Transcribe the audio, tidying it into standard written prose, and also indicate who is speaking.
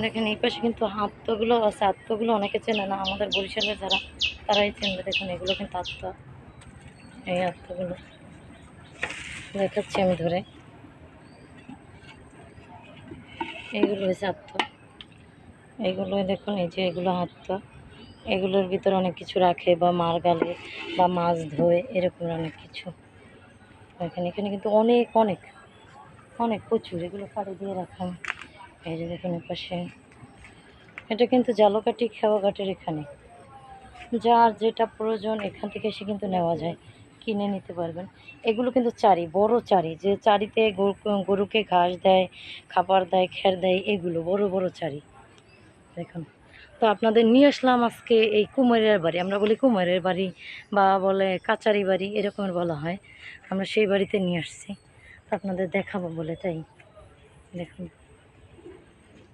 Speaker 1: দেখেন এই পাশে কিন্তু হাতগুলো আছে, হাতগুলো অনেকে চেনে না, আমাদের বরিশালের যারা তারাই চেনবে। দেখুন এগুলো কিন্তু হাতটা, এই হাতগুলো দেখাচ্ছি আমি ধরে, এইগুলো হয়েছে হাতটা, এইগুলো দেখুন, এই যে এগুলো হাতটা, এগুলোর ভিতরে অনেক কিছু রাখে, বা মার গালে বা মাছ ধোয়, এরকম অনেক কিছু। এখানে এখানে কিন্তু অনেক অনেক অনেক প্রচুর এগুলো ফাড়ি দিয়ে রাখেন। এই যে দেখুন পাশে, এটা কিন্তু জালকাঠি খেওয়াঘাটের এখানে, যার যেটা প্রয়োজন এখান থেকে এসে কিন্তু নেওয়া যায়, কিনে নিতে পারবেন। এগুলো কিন্তু চারি, বড় চারি, যে চারিতে গরুকে ঘাস দেয়, খাবার দেয়, খের দেয়, এগুলো বড় বড় চারি দেখুন। তো আপনাদের নিয়ে আসলাম আজকে এই কুমারের বাড়ি, আমরা বলি কুমারের বাড়ি বা বলে কাচারি বাড়ি, এরকমের বলা হয়। আমরা সেই বাড়িতে নিয়ে আসছি, তো আপনাদের দেখাবো বলে তাই দেখুন।